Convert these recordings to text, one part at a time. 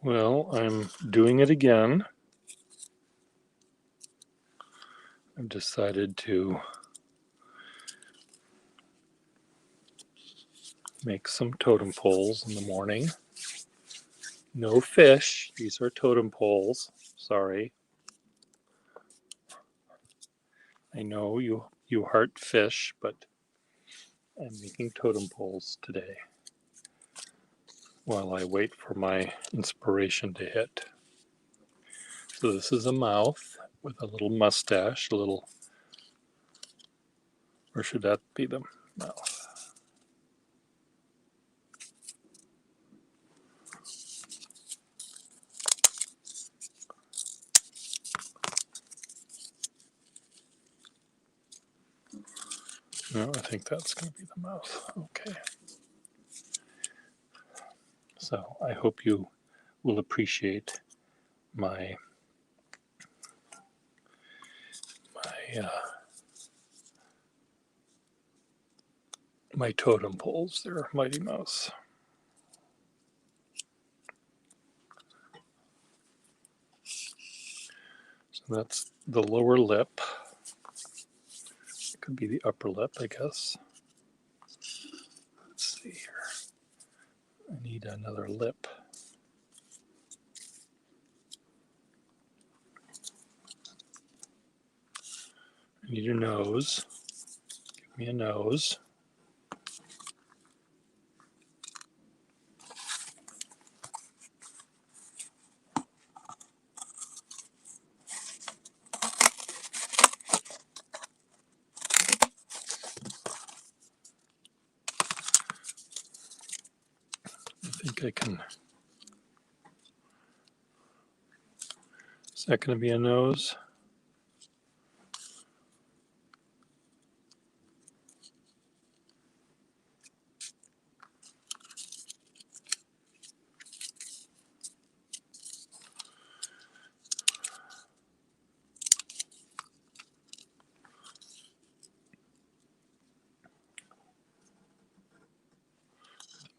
Well, I'm doing it again. I've decided to make some totem poles in the morning. No fish. These are totem poles. Sorry. I know you heart fish, but I'm making totem poles today while I wait for my inspiration to hit. So this is a mouth with a little mustache, a little, or should that be the mouth? No, I think that's going to be the mouth. Okay. So I hope you will appreciate my my my totem poles. They're Mighty Mouse. So that's the lower lip. It could be the upper lip, I guess. Let's see here. I need another lip. I need a nose. Give me a nose. I think I can. Is that going to be a nose?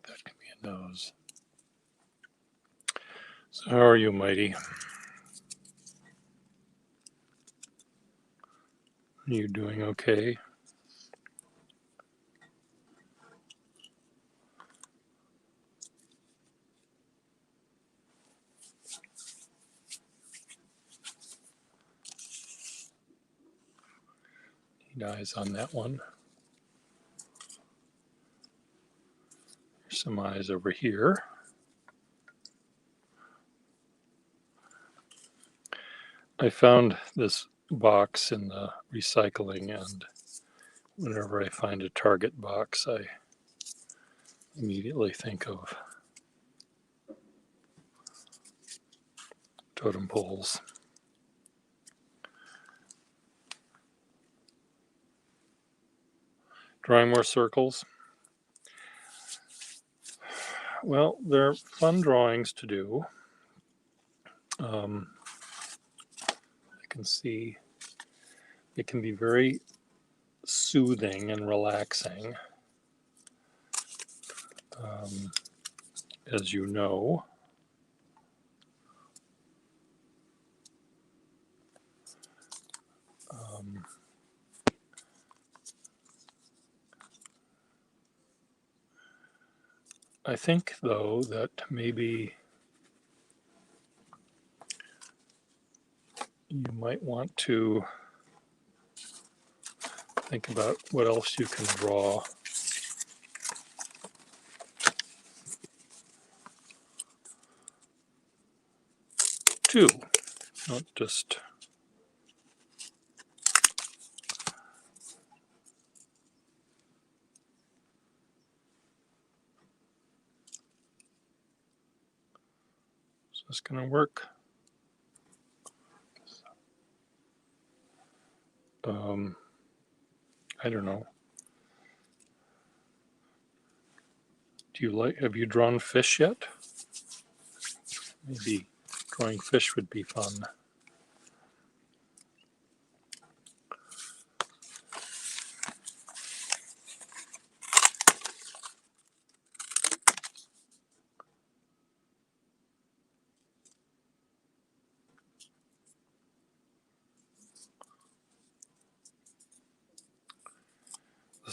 That can be a nose. So how are you, Mighty? Are you doing okay? Need eyes on that one. There's some eyes over here. I found this box in the recycling, and whenever I find a Target box, I immediately think of totem poles. Drawing more circles. Well, they're fun drawings to do. I can see it can be very soothing and relaxing, as you know. I think, though, that maybe you might want to think about what else you can draw. Too, not just is this going to work? I don't know. Have you drawn fish yet? Maybe drawing fish would be fun.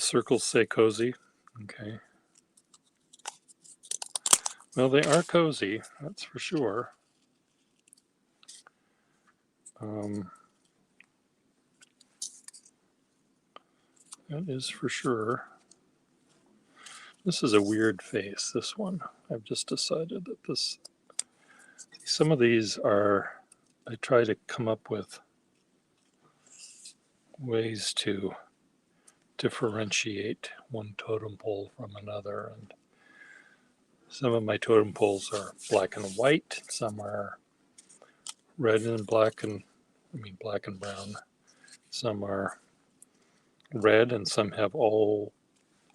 circles say cozy. Okay. Well, they are cozy, that's for sure. That is for sure. This is a weird face, this one. I've just decided that this, some of these are, I try to come up with ways to differentiate one totem pole from another. And some of my totem poles are black and white, some are red and black and, black and brown. Some are red and some have all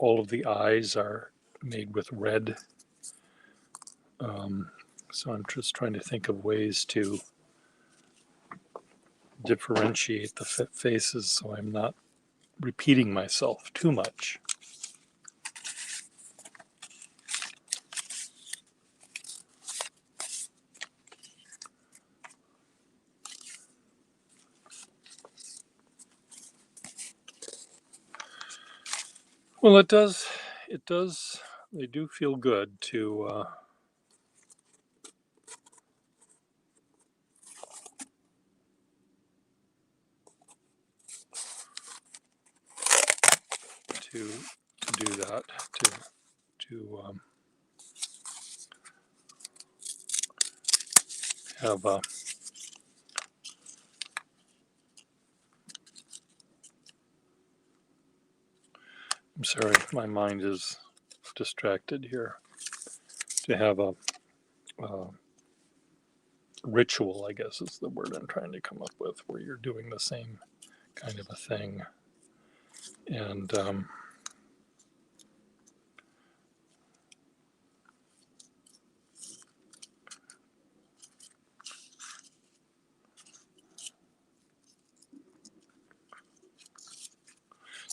of the eyes are made with red. So I'm just trying to think of ways to differentiate the faces so I'm not repeating myself too much. Well, it does, they do feel good to do that, to have a, I'm sorry, my mind is distracted here, to have a ritual, I guess is the word I'm trying to come up with, where you're doing the same kind of a thing. And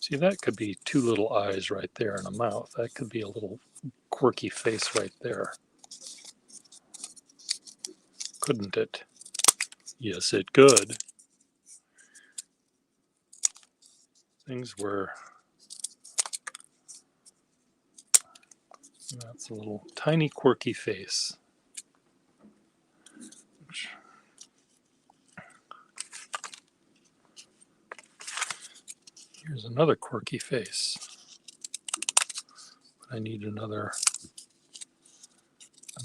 see, that could be two little eyes right there and a mouth. That could be a little quirky face right there. Couldn't it? Yes, it could. Things were, that's a little tiny quirky face. Here's another quirky face. But I need another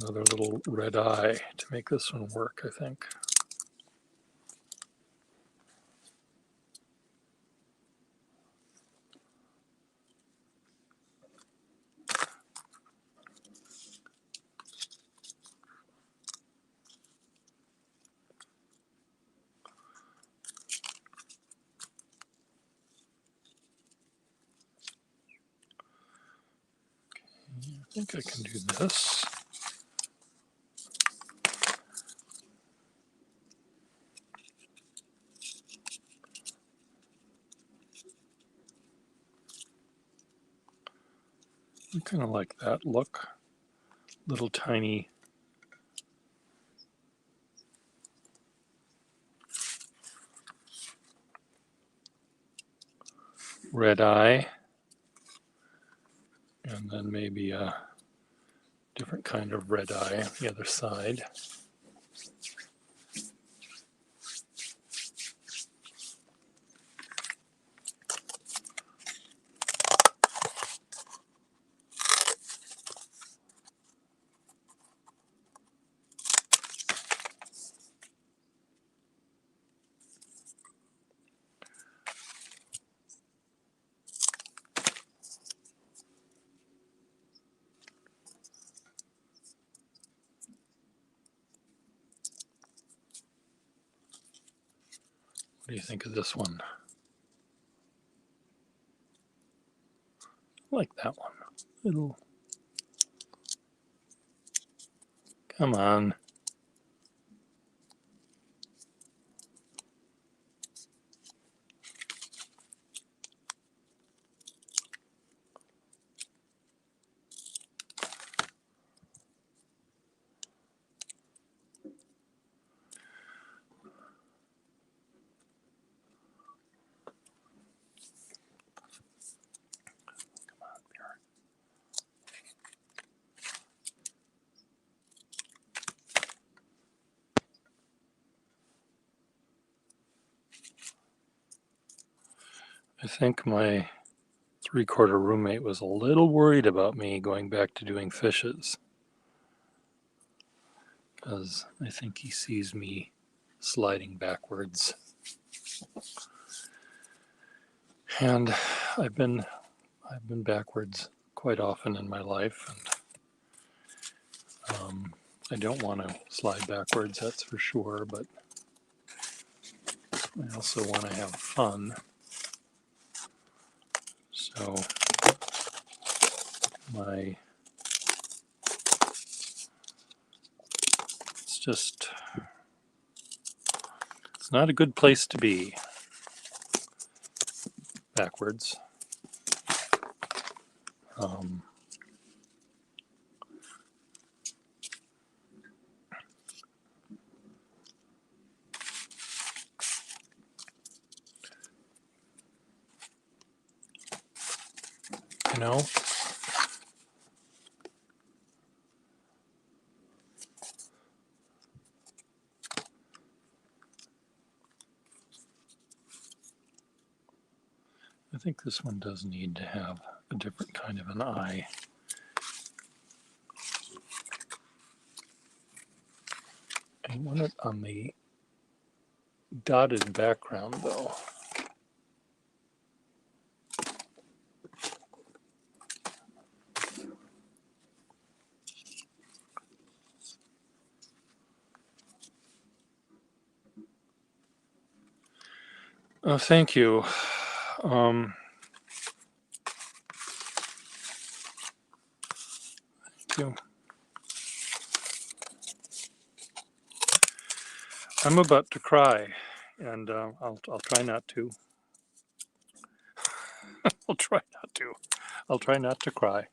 little red eye to make this one work, I think. I think I can do this. I kind of like that look. Little tiny red eye. And then maybe a different kind of red eye on the other side. What do you think of this one? I like that one. Little. Come on. I think my 3/4 roommate was a little worried about me going back to doing fishes, because I think he sees me sliding backwards. And I've been backwards quite often in my life, and I don't want to slide backwards, that's for sure, but I also want to have fun. So it's not a good place to be, backwards. Um, you know, I think this one does need to have a different kind of an eye. I want it on the dotted background though. Oh, thank you. Thank you. I'm about to cry, and I'll try not to. I'll try not to. I'll try not to cry.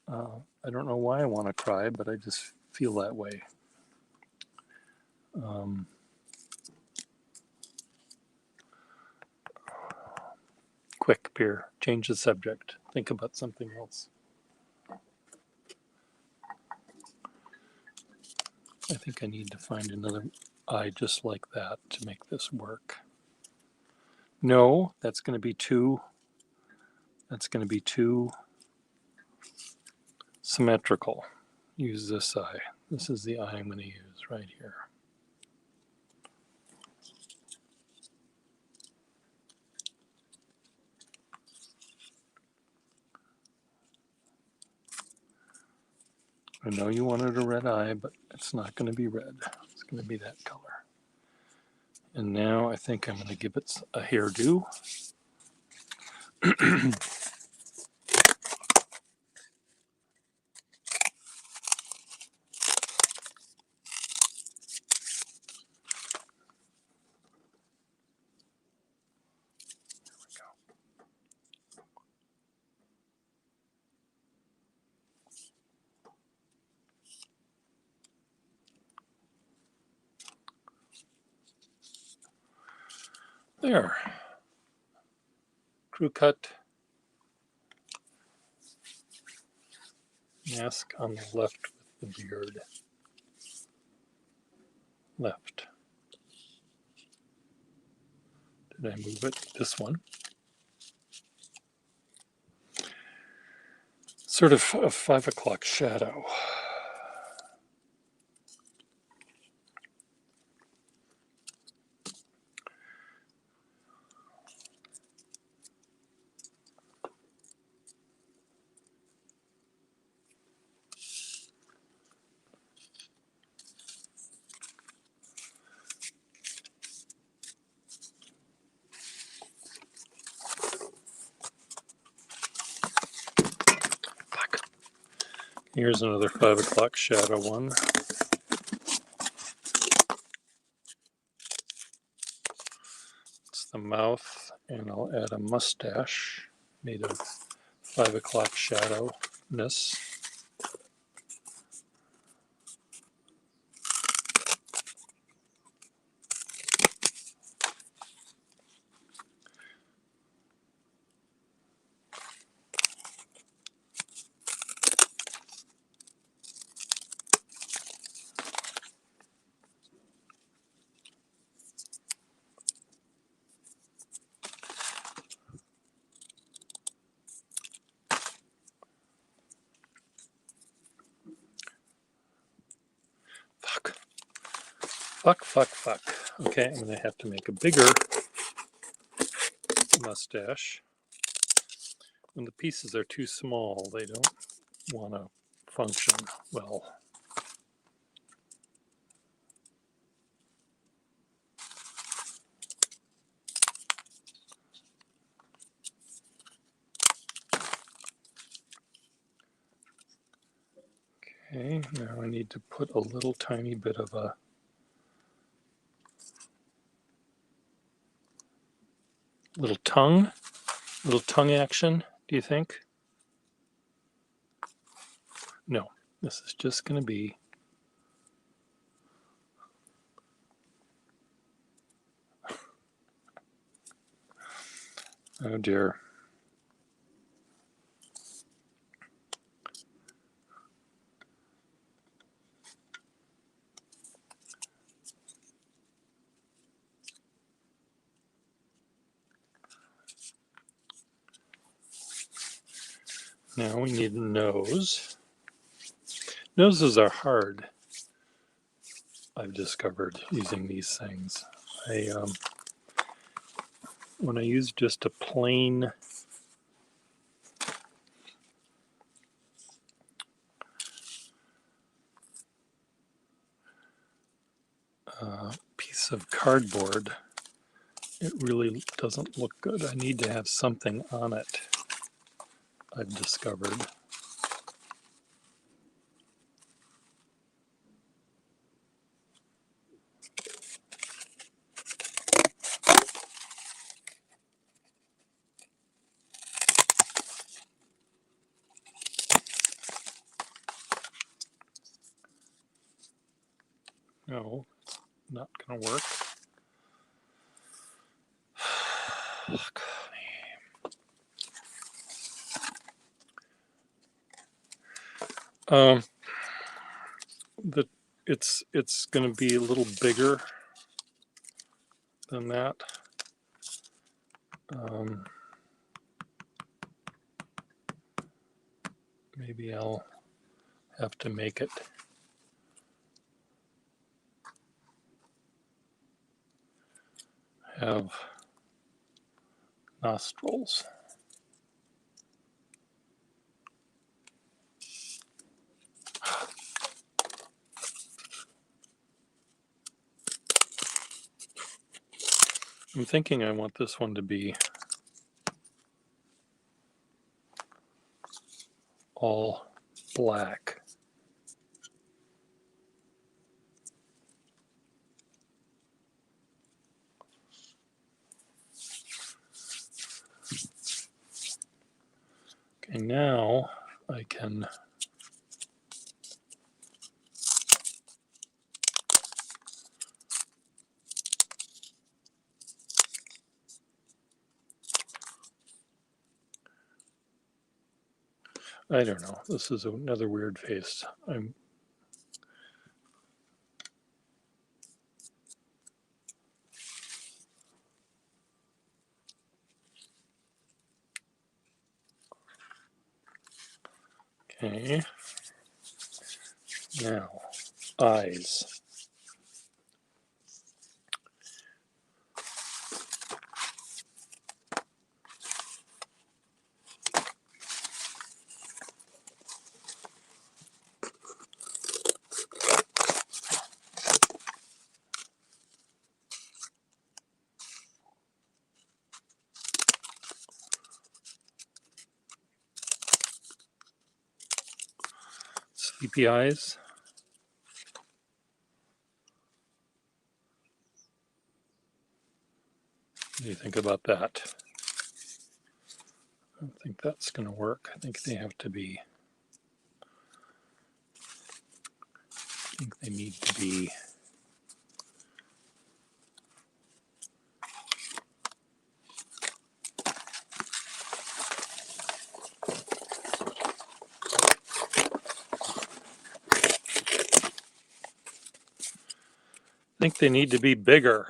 I don't know why I want to cry, but I just feel that way. Quick, Pierre, change the subject. Think about something else. I think I need to find another eye just like that to make this work. No, that's going to be too symmetrical. Use this eye. This is the eye I'm going to use right here. I know you wanted a red eye, but it's not going to be red. It's going to be that color. And now I think I'm going to give it a hairdo. There. Crew cut. Mask on the left with the beard. Left. Did I move it? This one. Sort of a 5 o'clock shadow. Here's another 5 o'clock shadow one. It's the mouth, and I'll add a mustache made of 5 o'clock shadowness. Fuck. Okay, I'm going to have to make a bigger mustache. When the pieces are too small, they don't want to function well. Okay, now I need to put a little tiny bit of a little tongue action, do you think? No, this is just going to be oh dear. Now we need a nose. Noses are hard, I've discovered, using these things. When I use just a plain piece of cardboard, it really doesn't look good. I need to have something on it, I've discovered. No, it's not going to work. Fuck me. It's going to be a little bigger than that. Maybe I'll have to make it have nostrils. I'm thinking I want this one to be all black. Okay, now I can I don't know. This is another weird face. Okay. Now, eyes. Sleepy eyes. What do you think about that? I don't think that's going to work. I think they have to be, I think they need to be bigger.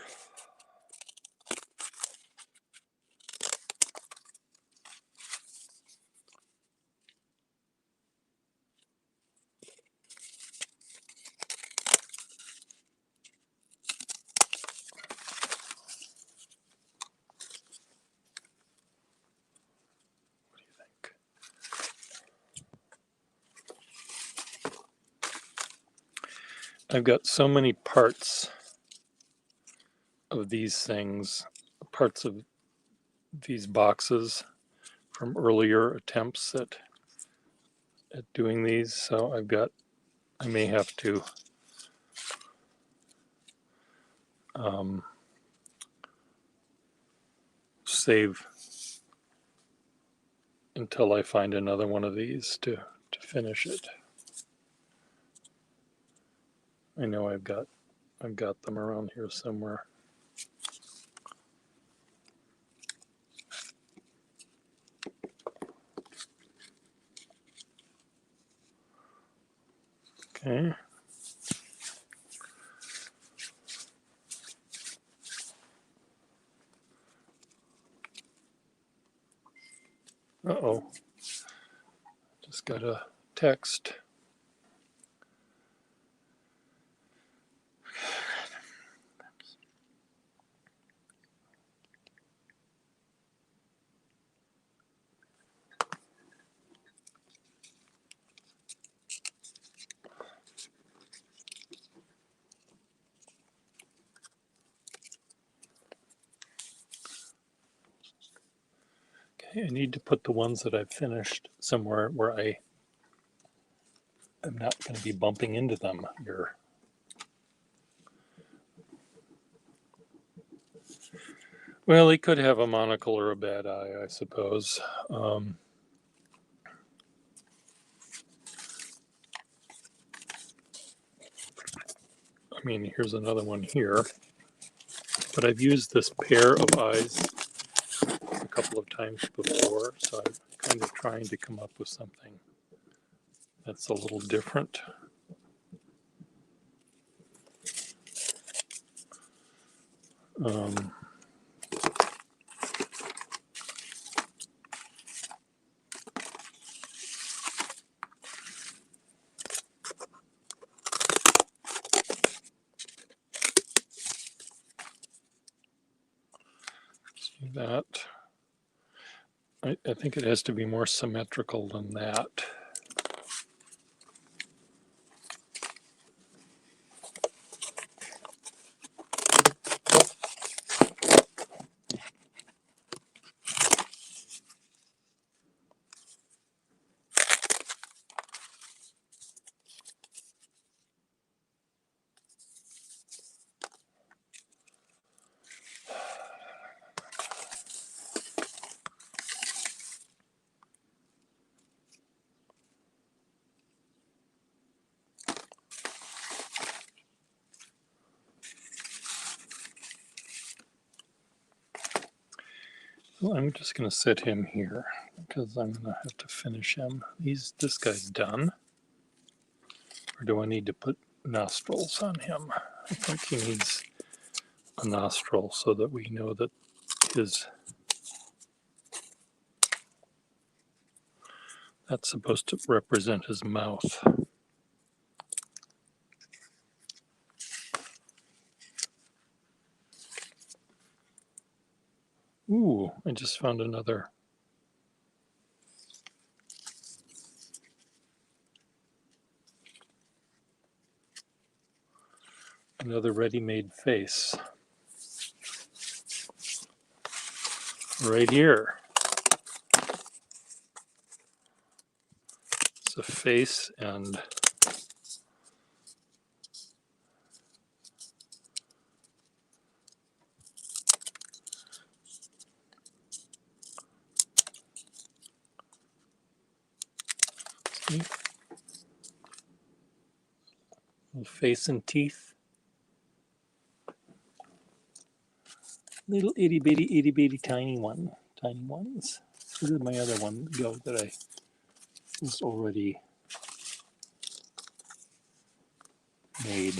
I've got so many parts of these things, parts of these boxes from earlier attempts at doing these. So I may have to save until I find another one of these to finish it. I know I've got them around here somewhere. Okay. Uh-oh. Just got a text. Okay, I need to put the ones that I've finished somewhere where I am not going to be bumping into them here. Well, he could have a monocle or a bad eye, I suppose. I mean, here's another one here. But I've used this pair of eyes a couple of times before, so I'm kind of trying to come up with something that's a little different. See that? I think it has to be more symmetrical than that. Well, I'm just going to set him here because I'm going to have to finish him. This guy's done. Or do I need to put nostrils on him? I think he needs a nostril so that we know that that's supposed to represent his mouth. Ooh, I just found another ready-made face. Right here. It's a face and face and teeth. Little itty bitty tiny ones. Where did my other one go that I was already made?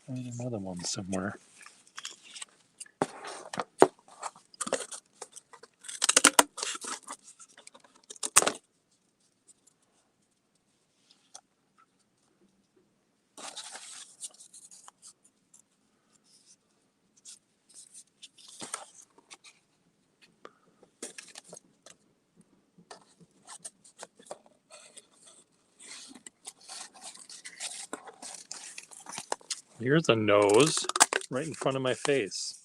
There's another one somewhere. Here's a nose right in front of my face.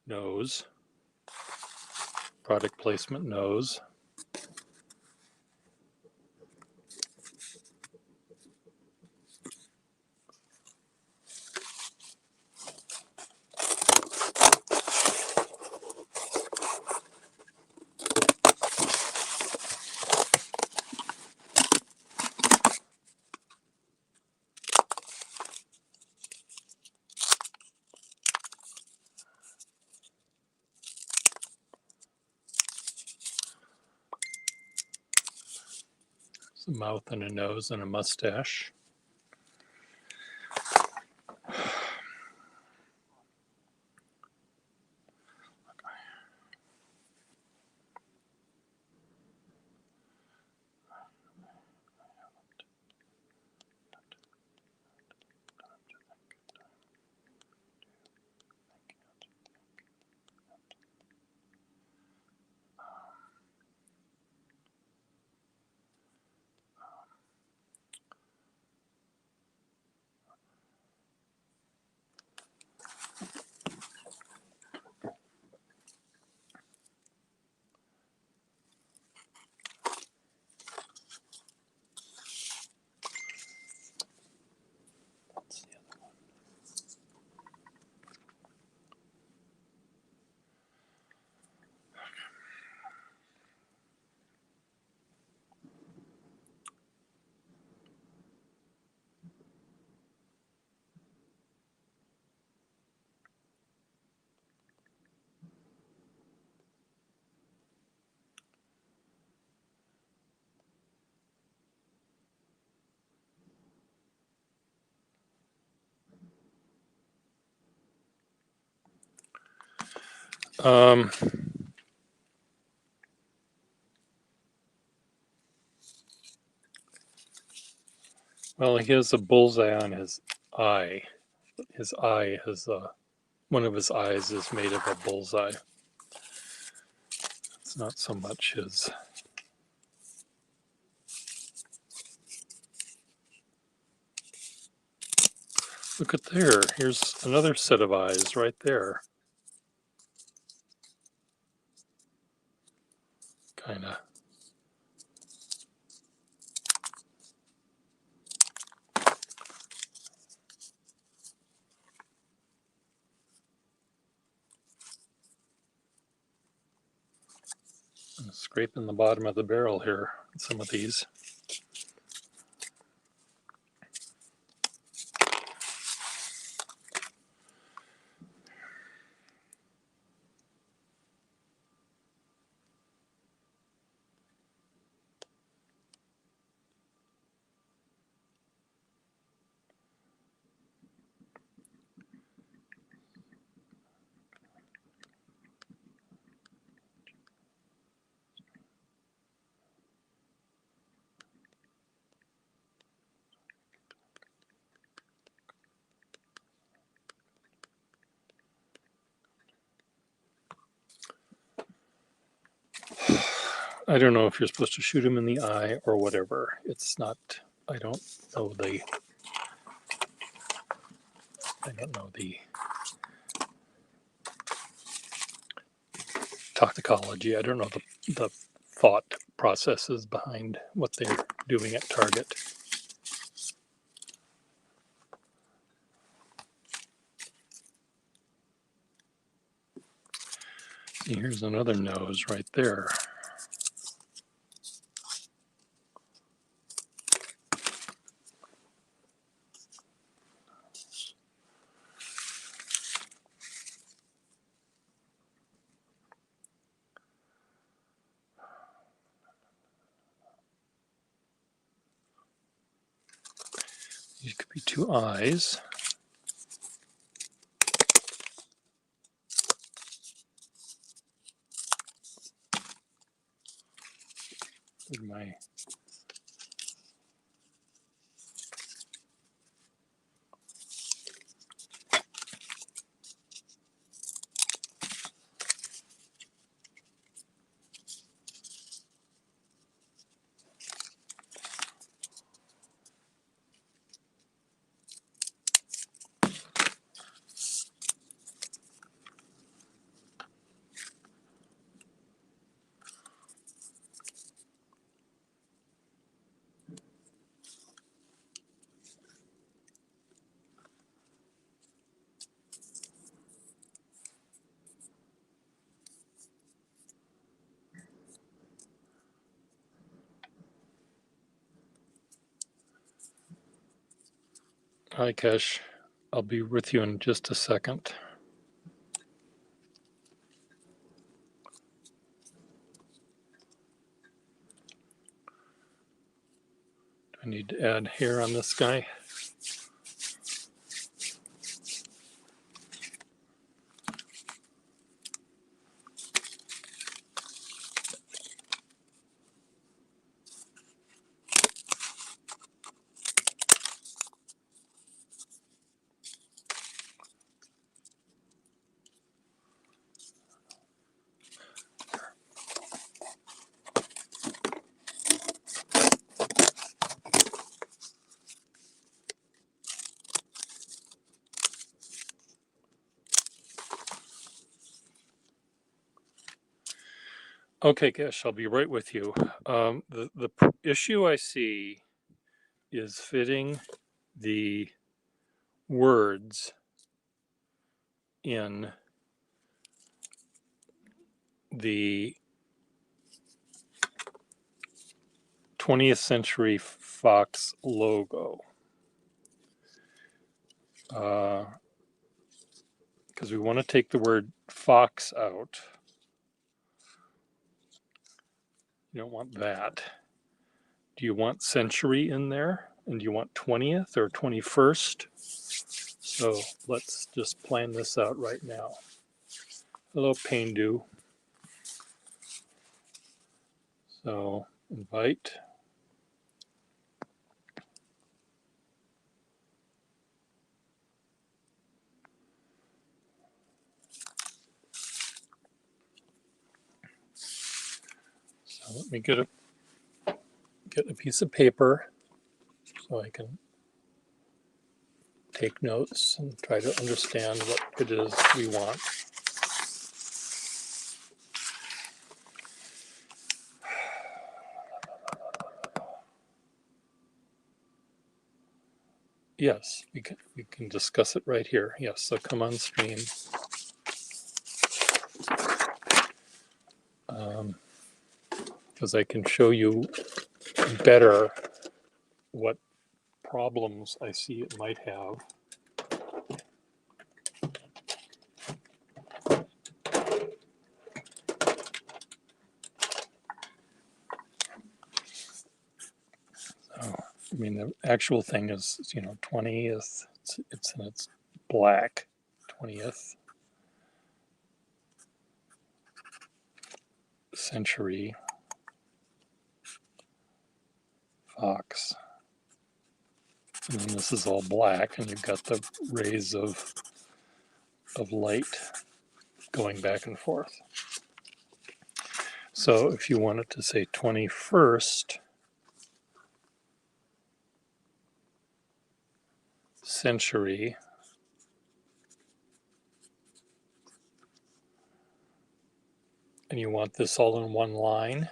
Nose. Product placement nose. A mouth and a nose and a mustache. Um, well, he has a bullseye on his eye. His eye has one of his eyes is made of a bullseye. It's not so much his. Look at there. Here's another set of eyes right there. Kind of. Scraping the bottom of the barrel here. Some of these. I don't know if you're supposed to shoot him in the eye or whatever. It's not. I don't know the. I don't know the toxicology. I don't know the thought processes behind what they're doing at target. See, here's another nose right there. These could be two eyes. Where'd my Hi, Kesh. I'll be with you in just a second. Do I need to add hair on this guy? Okay, Kesh, I'll be right with you. The issue I see is fitting the words in the 20th Century Fox logo. Because we want to take the word fox out. You don't want that. Do you want century in there? And do you want 20th or 21st? So let's just plan this out right now. Hello, Paindu. So invite. So let me get a piece of paper so I can take notes and try to understand what it is we want. Yes, we can discuss it right here. Yes, so come on stream. Because I can show you better what problems I see it might have. So, I mean, the actual thing is, 20th. It's black. 20th century fox. And then this is all black, and you've got the rays of light going back and forth. So if you wanted to say 21st century, and you want this all in one line,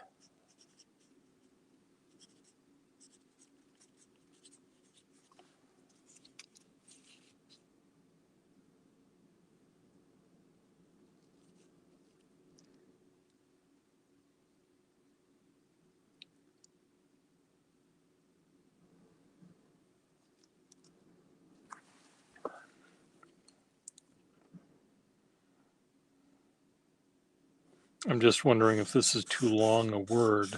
I'm just wondering if this is too long a word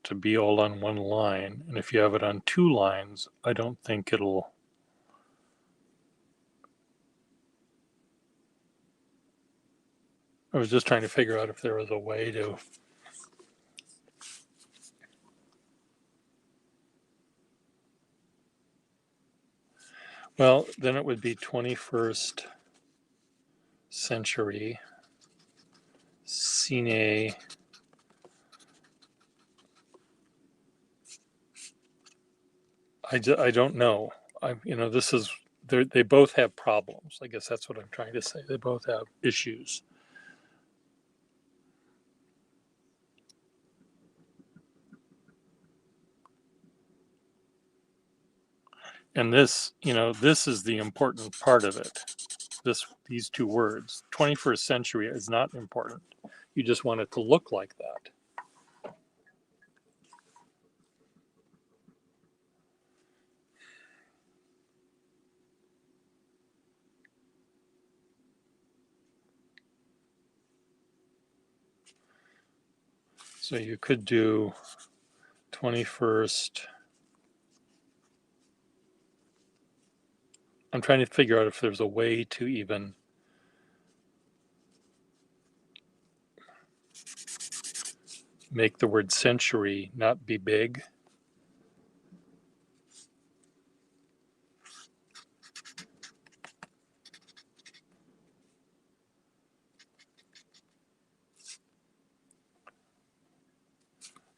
to be all on one line. And if you have it on two lines, I don't think it'll. I was just trying to figure out if there was a way to. Well, then it would be 21st century cine. I don't know. This is, they both have problems. I guess that's what I'm trying to say. They both have issues. And this is the important part of it. These two words, 21st century, is not important. You just want it to look like that. So you could do 21st. I'm trying to figure out if there's a way to even make the word century not be big.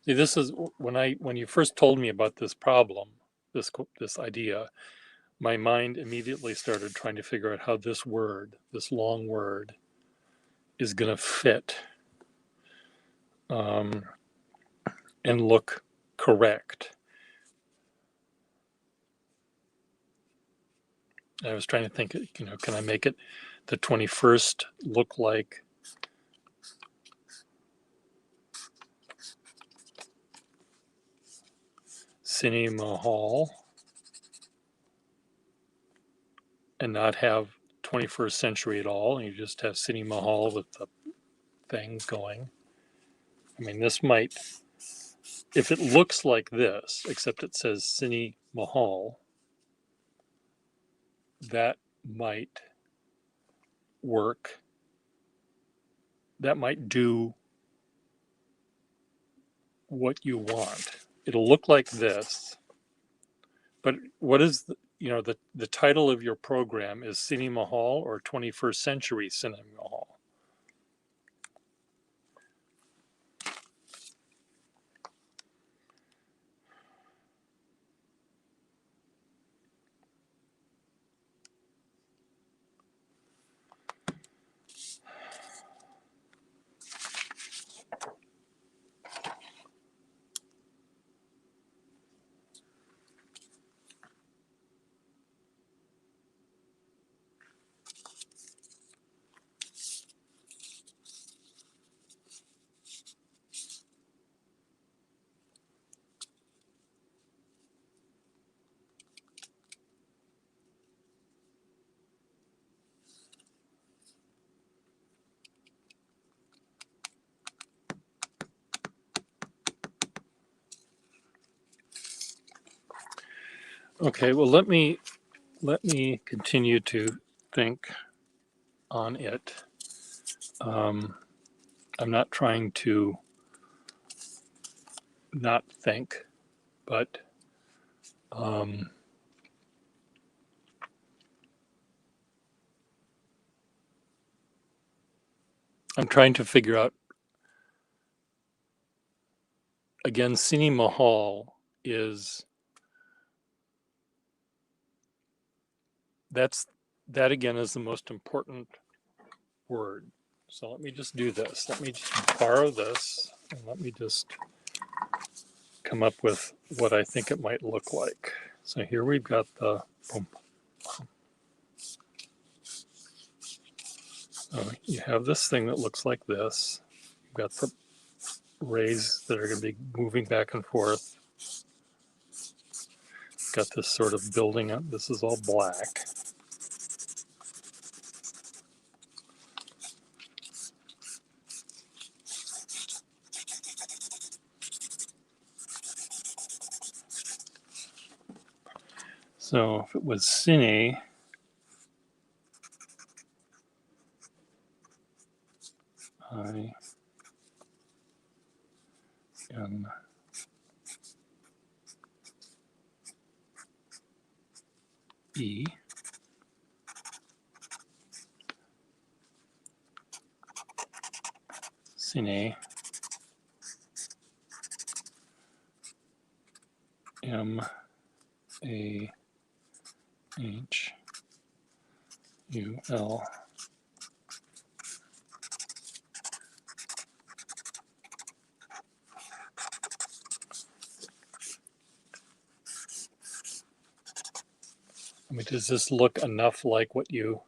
See, this is when you first told me about this problem, this idea, my mind immediately started trying to figure out how this word, this long word, is going to fit and look correct. I was trying to think, can I make it the 21st look like Cinema Hall and not have 21st century at all, and you just have Cinema Hall with the thing going. I mean, this might, if it looks like this, except it says Cinema Hall, that might work. That might do what you want. It'll look like this, but what is the title of your program is Cinema Hall or 21st Century Cinema Hall? Okay, well let me continue to think on it. I'm not trying to not think, but I'm trying to figure out, again, Cinema Hall is, that again is the most important word. So let me just do this. Let me just borrow this and let me just come up with what I think it might look like. So here we've got the boom. So you have this thing that looks like this. You've got the rays that are going to be moving back and forth. Got this sort of building up. This is all black. So if it was Cine, I N E, Cine, M A H U L. I mean, does this look enough like what you?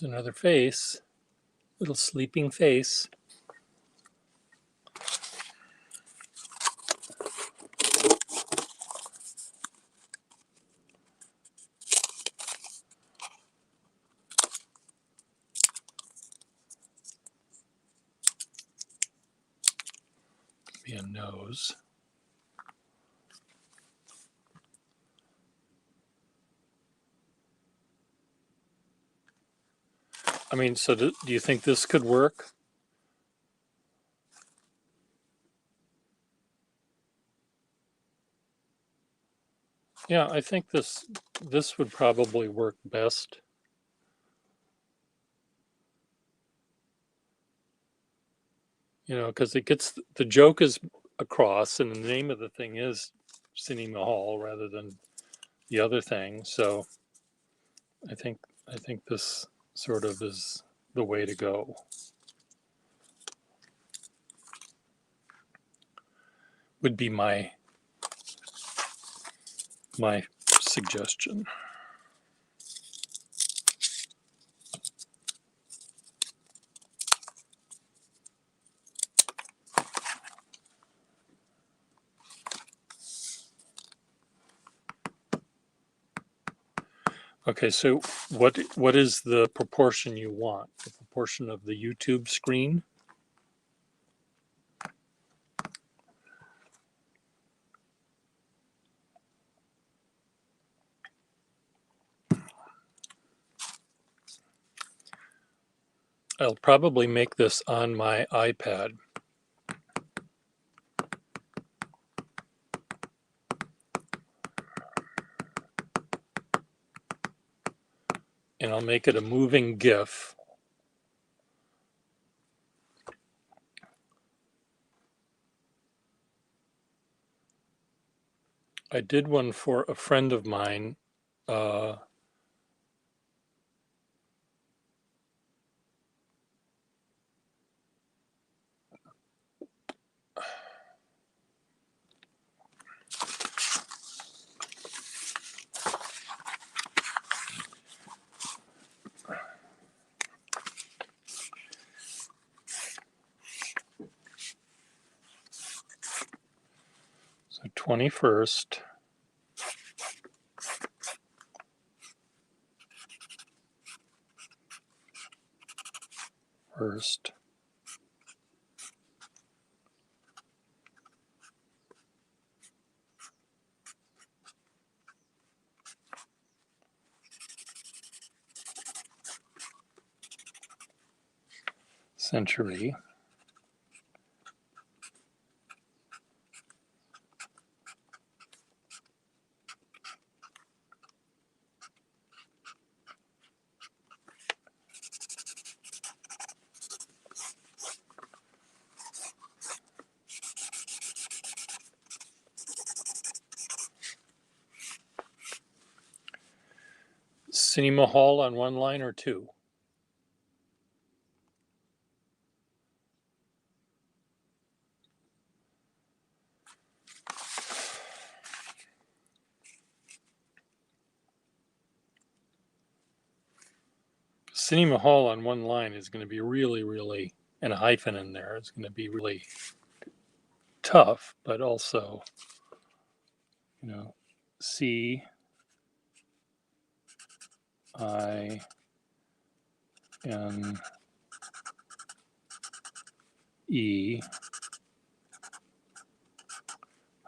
There's another face, little sleeping face. Be a nose. I mean, so do you think this could work? Yeah, I think this would probably work best. You know, because it gets the joke is across, and the name of the thing is Cinema Hall rather than the other thing. So I think this sort of is the way to go. Would be my suggestion. Okay, so what is the proportion you want? The proportion of the YouTube screen? I'll probably make this on my iPad. And I'll make it a moving GIF. I did one for a friend of mine. So 21st. First. Century. Cinema Hall on one line or two? Cinema Hall on one line is going to be really, and a hyphen in there. It's going to be really tough, but also, you know, CINE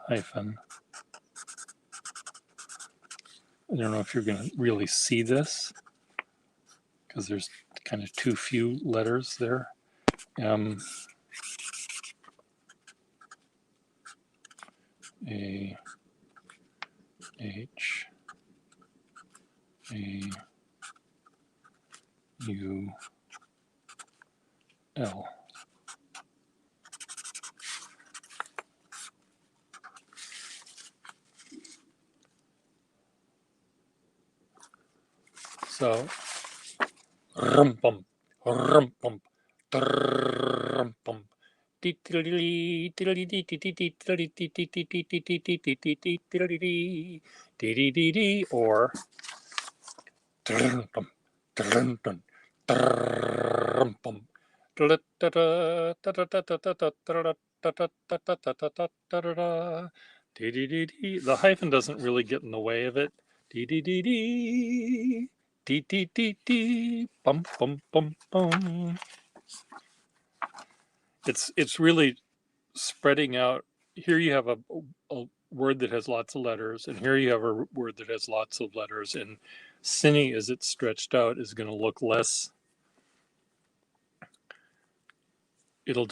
hyphen. I don't know if you're going to really see this because there's kind of too few letters there. M A H A U L. So rum bum rum bum rum bum or The hyphen doesn't really get in the way of it. Dee dee dee dee. Dee dee dee dee. Bum bum bum bum. It's really spreading out. Here you have a word that has lots of letters, and here you have a word that has lots of letters. And Cine, as it's stretched out, is going to look less. It'll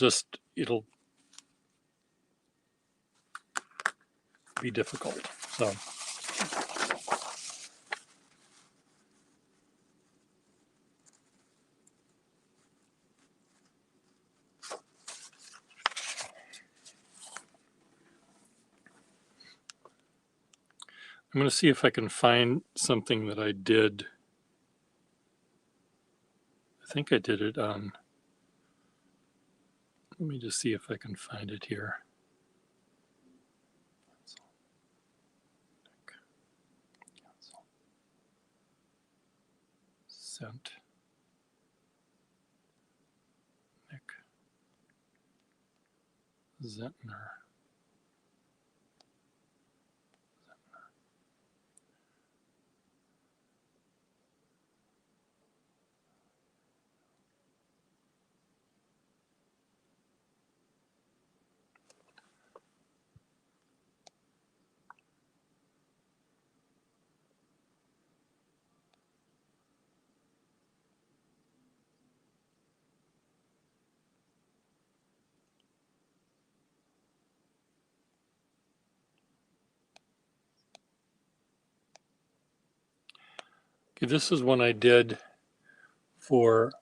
be difficult. So I'm going to see if I can find something that I did. I think I did it on. Let me just see if I can find it here. Sent. Nick Zentner. Okay, this is one I did for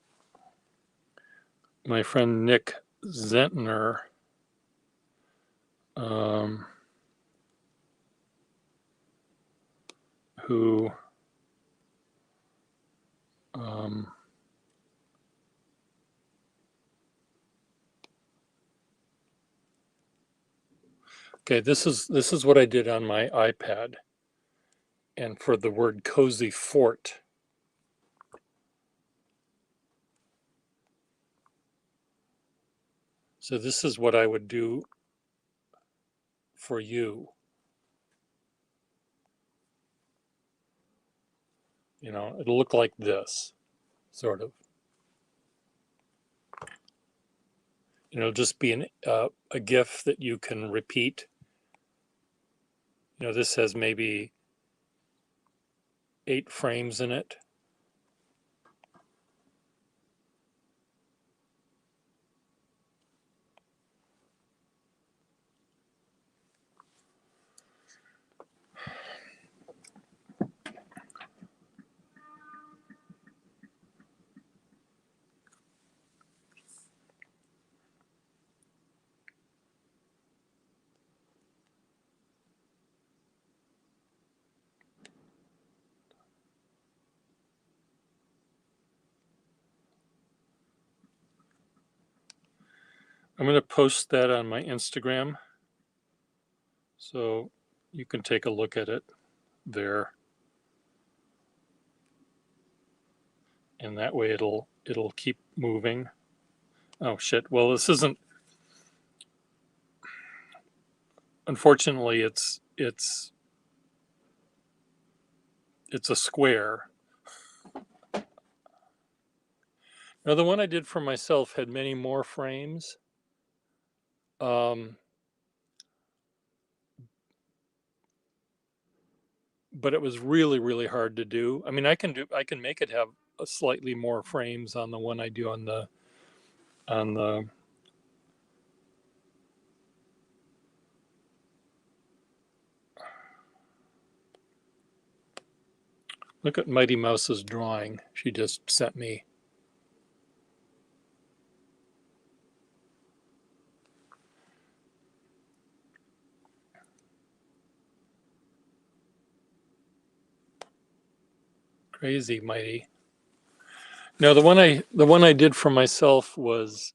my friend Nick Zentner. Who okay, this is what I did on my iPad, and for the word cozy fort. So this is what I would do for you. You know, it'll look like this, sort of. You know, just be a GIF that you can repeat. You know, this has maybe 8 frames in it. I'm going to post that on my Instagram, so you can take a look at it there, and that way it'll keep moving. Oh shit! Well, this isn't. Unfortunately, it's a square. Now the one I did for myself had many more frames. But it was really, really hard to do. I mean, I can make it have a slightly more frames on the one I do on the look at Mighty Mouse's drawing she just sent me. Crazy, Mighty. No, the one I did for myself was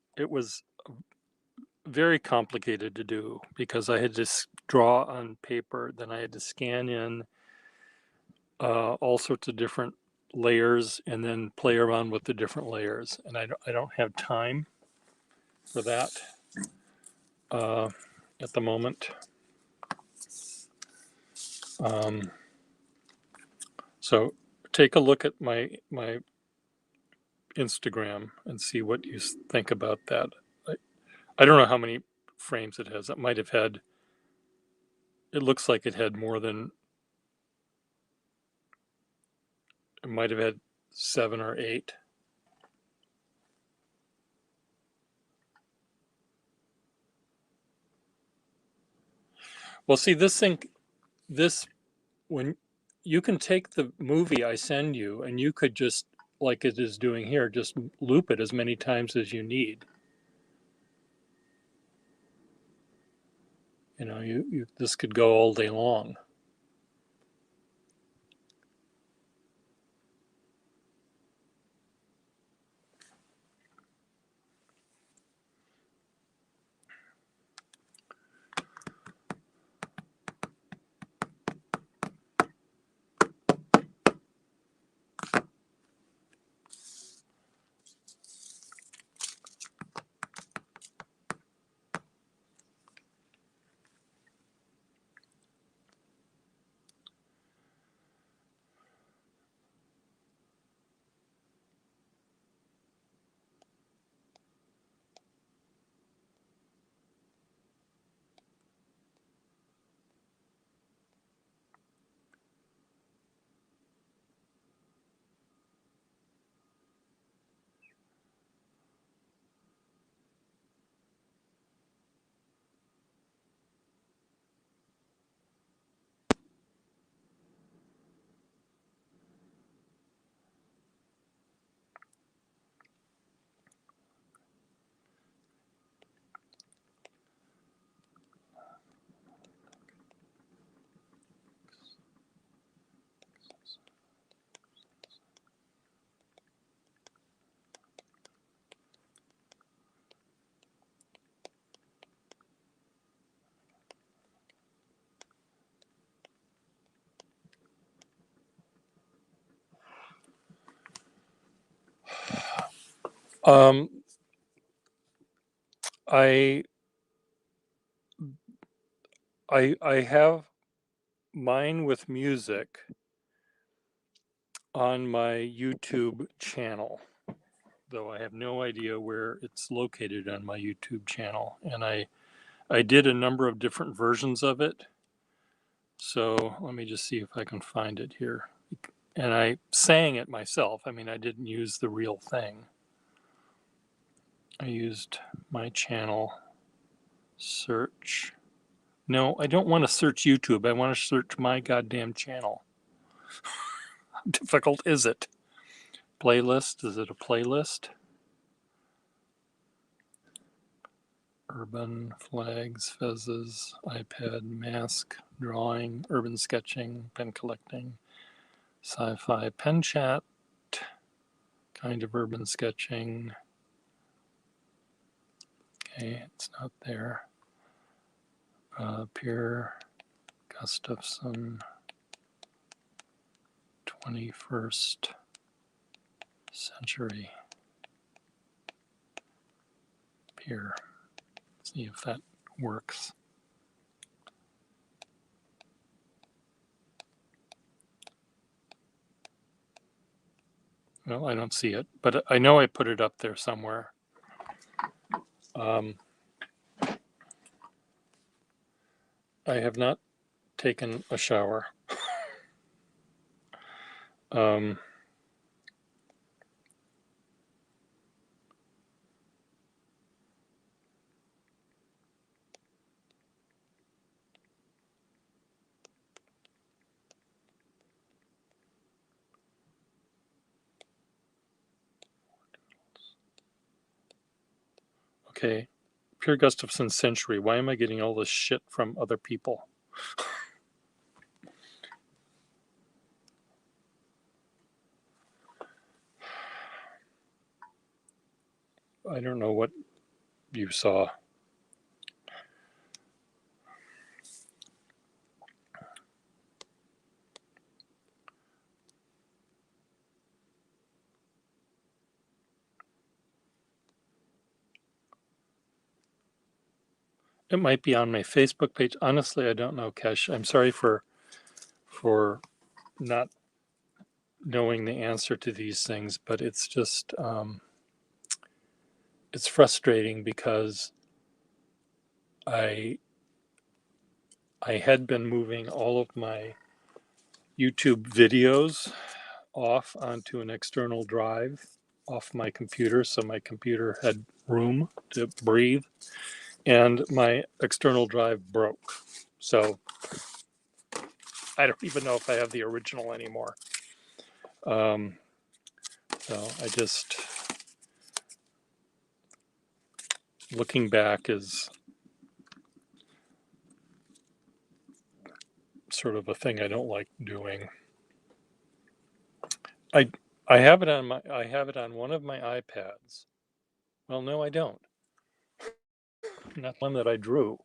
very complicated to do because I had to draw on paper, then I had to scan in all sorts of different layers and then play around with the different layers. And I don't have time for that at the moment. So take a look at my Instagram and see what you think about that. I don't know how many frames it has. It might have had, it looks like it had more than, it might have had 7 or 8. Well, see, this, when you can take the movie I send you and you could just, like it is doing here, just loop it as many times as you need. You know, this could go all day long. Um, I I have mine with music on my YouTube channel, though I have no idea where it's located on my YouTube channel. And I did a number of different versions of it. So let me just see if I can find it here. And I sang it myself. I mean, I didn't use the real thing. I used my channel search. No, I don't want to search YouTube. I want to search my goddamn channel. How difficult is it? Playlist, is it a playlist? Urban, flags, fezzes, iPad, mask, drawing, urban sketching, pen collecting, sci-fi, pen chat, kind of urban sketching. Okay, it's not there. Pierre Gustafson, 21st century. Pierre. See if that works. Well, I don't see it, but I know I put it up there somewhere. I have not taken a shower. Okay, Pierre Gustafson Century. Why am I getting all this shit from other people? I don't know what you saw. It might be on my Facebook page. Honestly, I don't know, Kesh. I'm sorry for not knowing the answer to these things, but it's just it's frustrating because I had been moving all of my YouTube videos off onto an external drive off my computer, so my computer had room to breathe, and my external drive broke. So I don't even know if I have the original anymore. So I just, looking back is sort of a thing I don't like doing. I have it on one of my iPads. Well, no, I don't. Not one that I drew.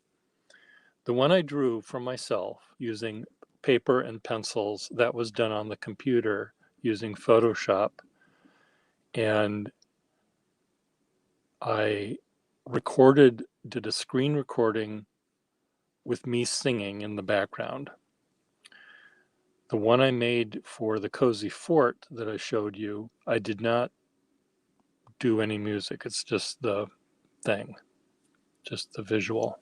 The one I drew for myself using paper and pencils, that was done on the computer using Photoshop. And I did a screen recording with me singing in the background. The one I made for the Cozy Fort that I showed you, I did not do any music. It's just the thing, just the visual.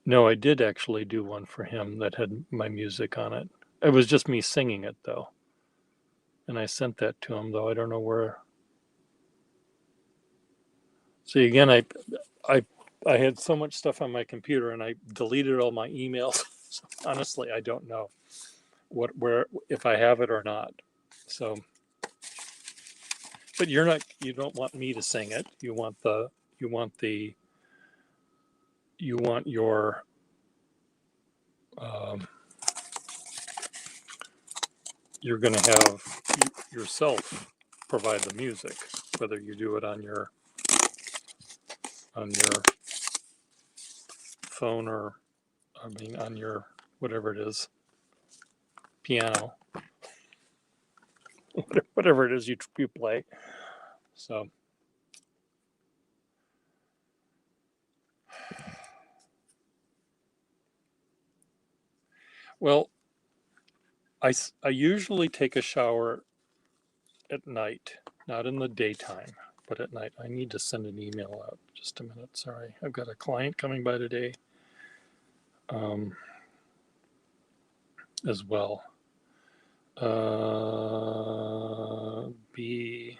No, I did actually do one for him that had my music on it. It was just me singing it though. And I sent that to him, though I don't know where. See, again, I had so much stuff on my computer and I deleted all my emails. So honestly, I don't know where if I have it or not. So, but you don't want me to sing it. You want your you're going to have yourself provide the music, whether you do it on your phone or on your whatever it is, piano, whatever it is you play. So well, I usually take a shower at night, not in the daytime, but at night. I need to send an email out. Just a minute. Sorry. I've got a client coming by today as well. B.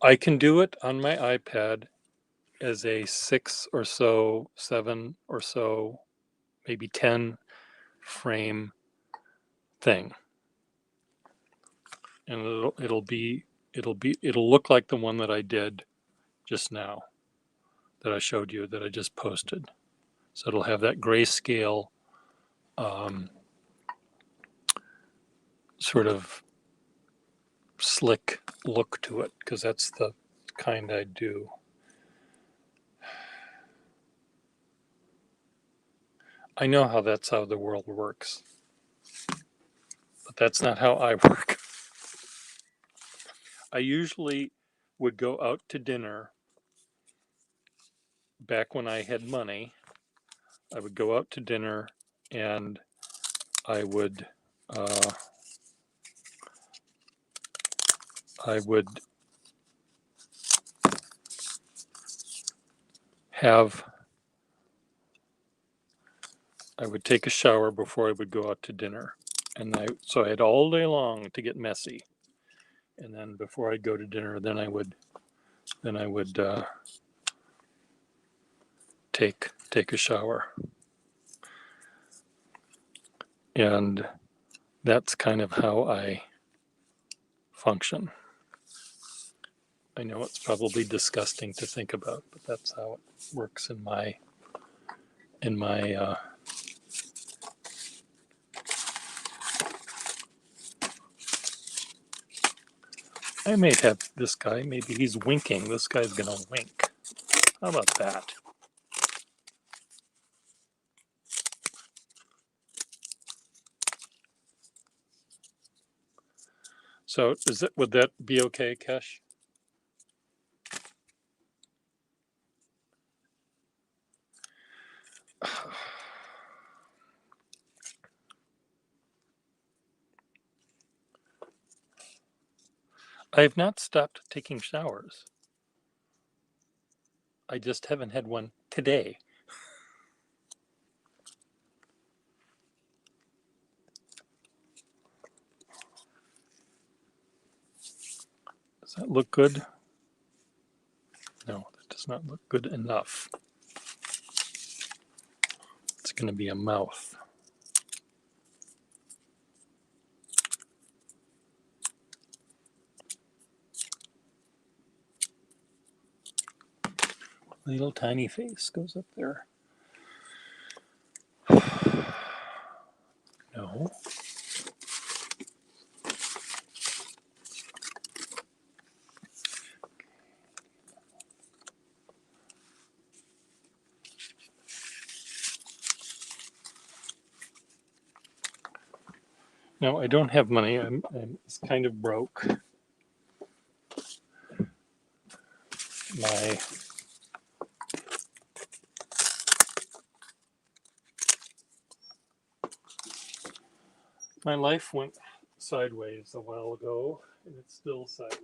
I can do it on my iPad as a 6 or so, 7 or so, maybe 10 frame thing. And it'll look like the one that I did just now, that I showed you, that I just posted. So it'll have that grayscale sort of slick look to it, because that's the kind I do. I know that's how the world works, but that's not how I work. I usually would go out to dinner back when I had money. I would go out to dinner and I would have I would take a shower before I would go out to dinner, and so I had all day long to get messy, and then before I'd go to dinner, then I would take a shower, and that's kind of how I function. I know it's probably disgusting to think about, but that's how it works in my I may have this guy. Maybe he's winking. This guy's gonna wink. How about that? So would that be okay, Kesh? I have not stopped taking showers. I just haven't had one today. Does that look good? No, that does not look good enough. It's going to be a mouth. Little tiny face goes up there. No. No, I don't have money. I'm kind of broke. My my life went sideways a while ago, and it's still sideways.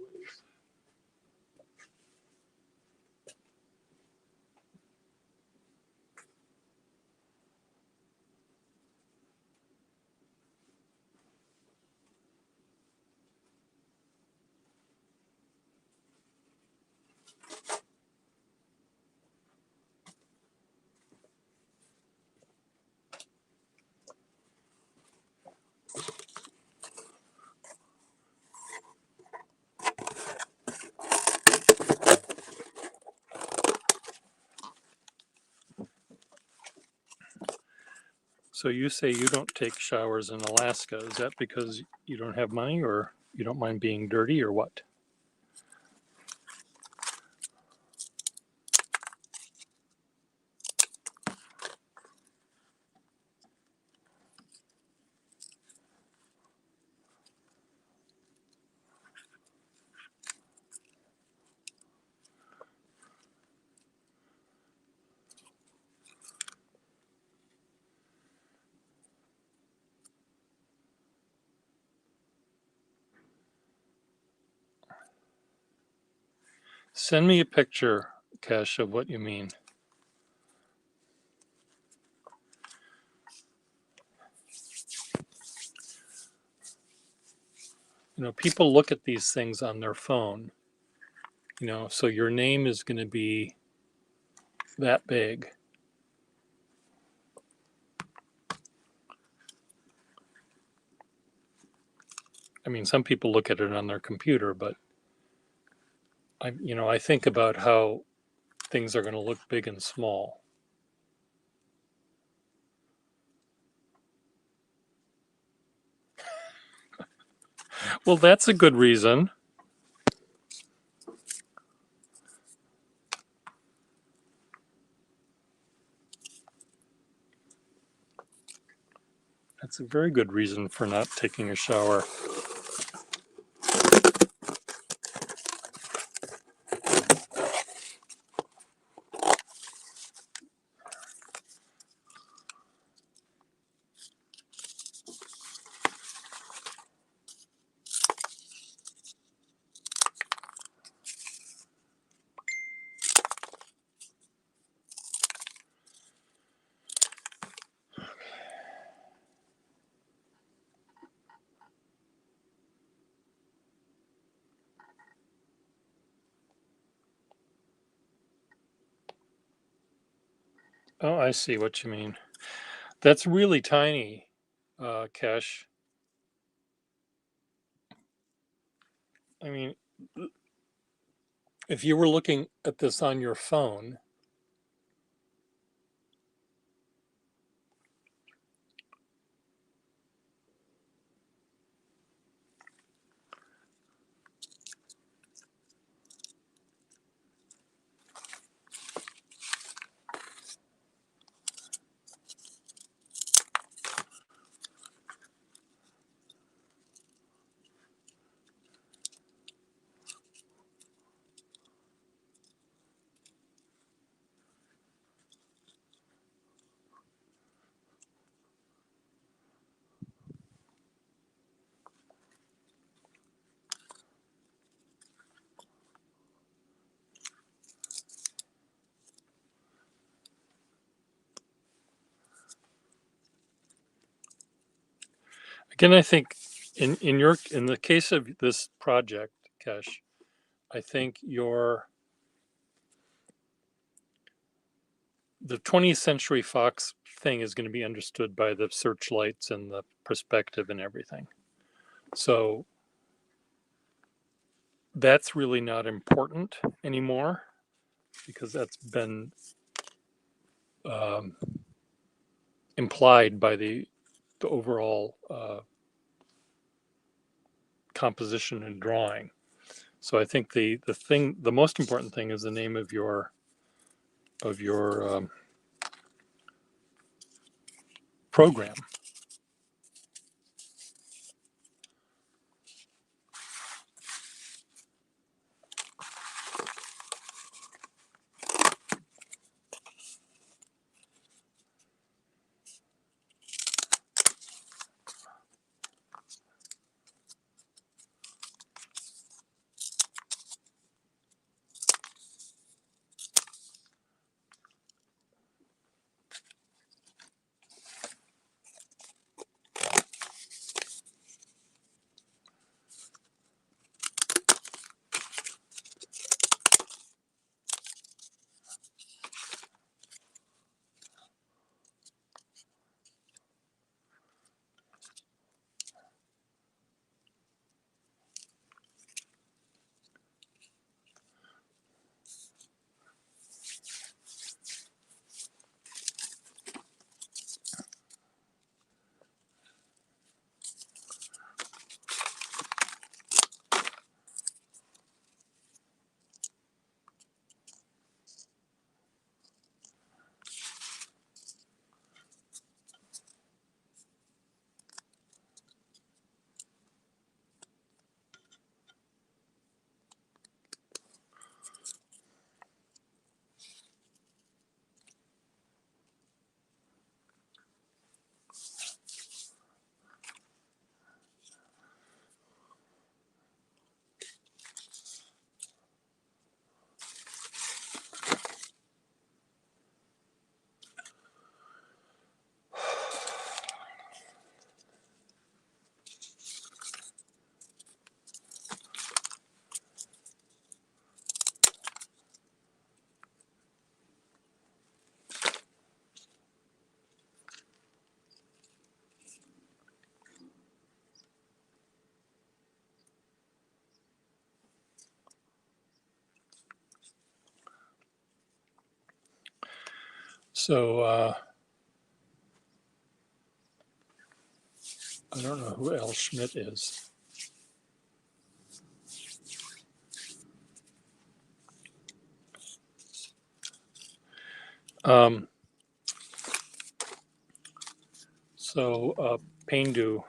So you say you don't take showers in Alaska. Is that because you don't have money, or you don't mind being dirty, or what? Send me a picture, Kesh, of what you mean. People look at these things on their phone, so your name is going to be that big. I mean, some people look at it on their computer, but I think about how things are going to look big and small. Well, that's a good reason. That's a very good reason for not taking a shower. Oh, I see what you mean. That's really tiny, Kesh. I mean, if you were looking at this on your phone, Again, I think in the case of this project, Kesh, I think the 20th Century Fox thing is going to be understood by the searchlights and the perspective and everything. So that's really not important anymore because that's been um, implied by the overall composition and drawing. So I think the most important thing is the name of your program. So I don't know who L. Schmidt is. Um, so Paindu,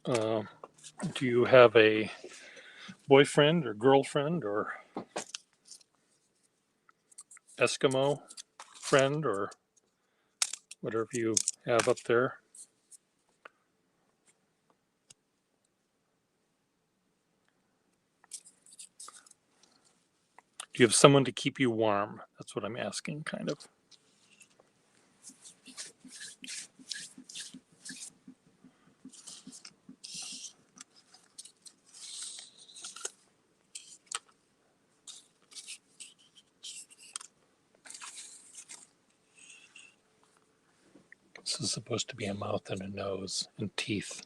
uh, do you have a boyfriend or girlfriend or Eskimo friend or whatever you have up there? Do you have someone to keep you warm? That's what I'm asking, kind of. This is supposed to be a mouth and a nose and teeth.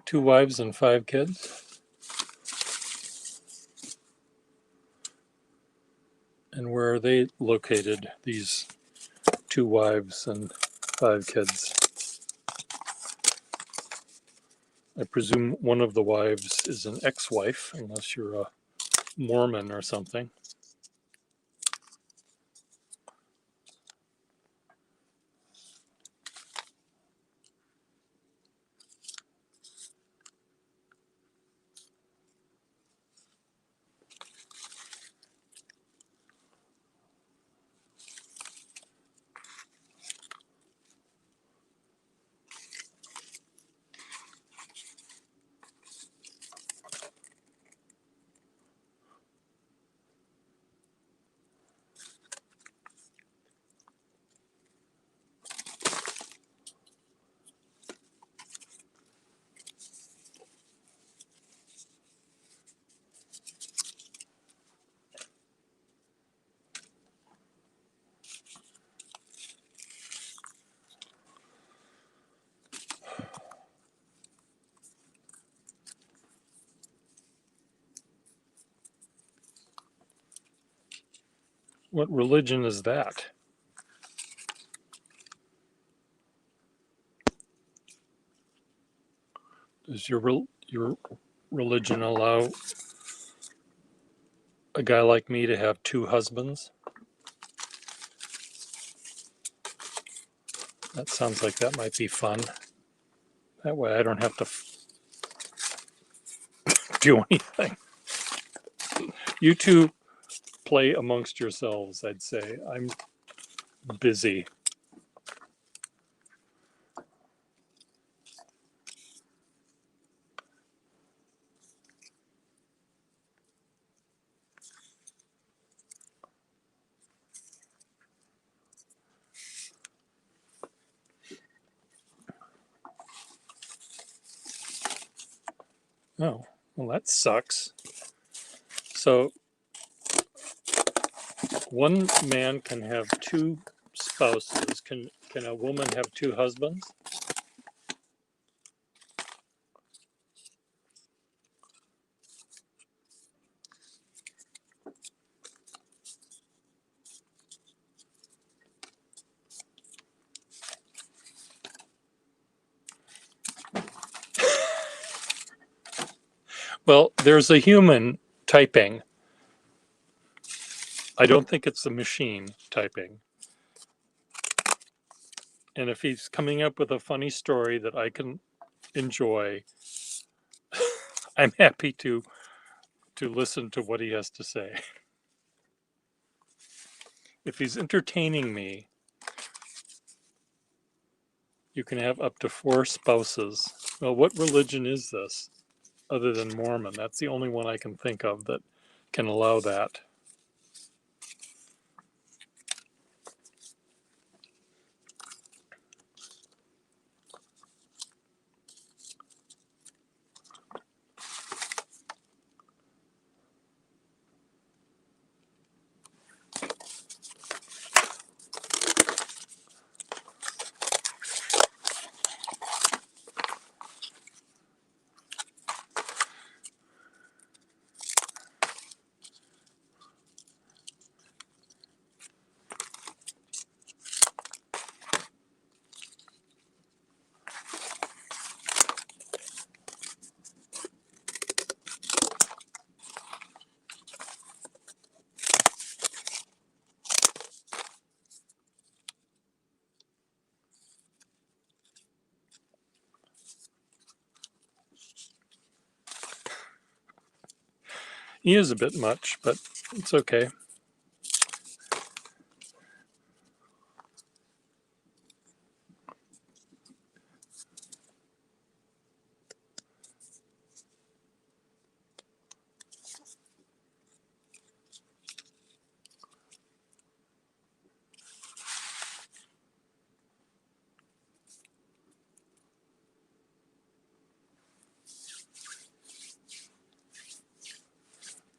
Two wives and 5 kids. And where are they located, these 2 wives and 5 kids? I presume one of the wives is an ex-wife, unless you're a Mormon or something. What religion is that? Does your religion allow a guy like me to have two husbands? That sounds like that might be fun. That way I don't have to do anything. You two play amongst yourselves, I'd say. I'm busy. Oh, well, that sucks. So one man can have two spouses. Can a woman have two husbands? Well, there's a human typing. I don't think it's the machine typing. And if he's coming up with a funny story that I can enjoy, I'm happy to listen to what he has to say. If he's entertaining me, you can have up to 4 spouses. Well, what religion is this other than Mormon? That's the only one I can think of that can allow that. He is a bit much, but it's okay.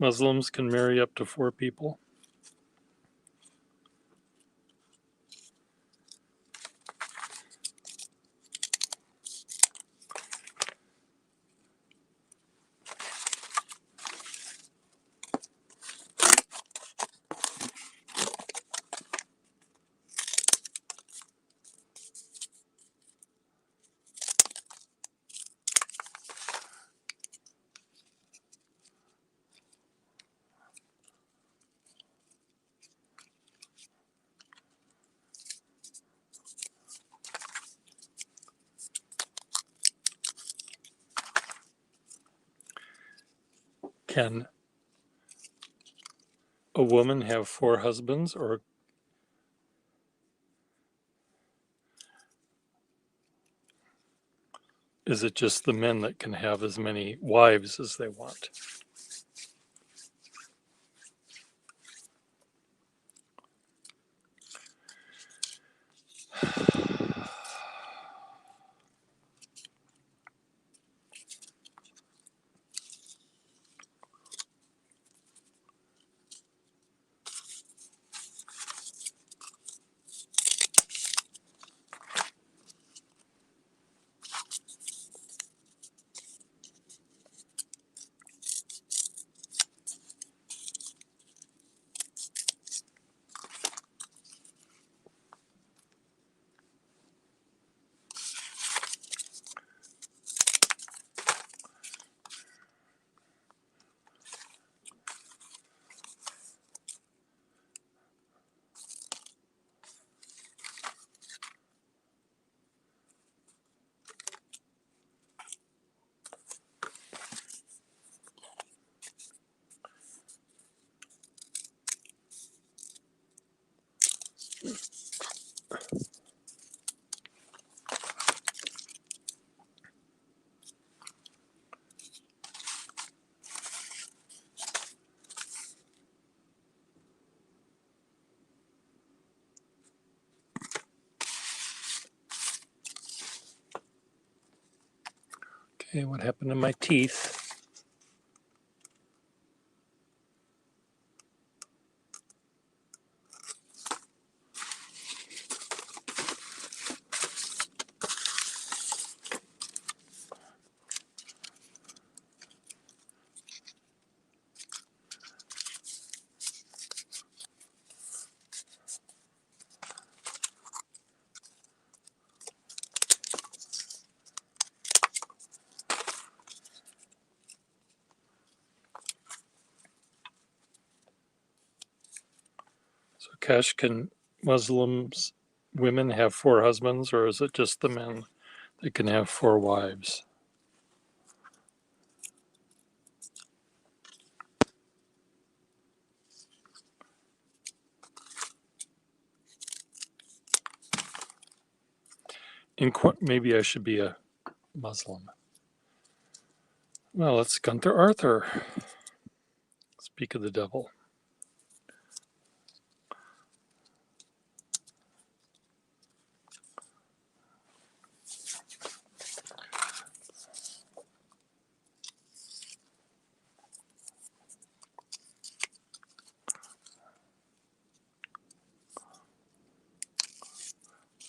Muslims can marry up to 4 people. Can a woman have 4 husbands, or is it just the men that can have as many wives as they want? Okay, what happened to my teeth? So, Cash, can Muslims women have 4 husbands, or is it just the men that can have 4 wives? Maybe I should be a Muslim. Well, it's Gunther Arthur. Speak of the devil.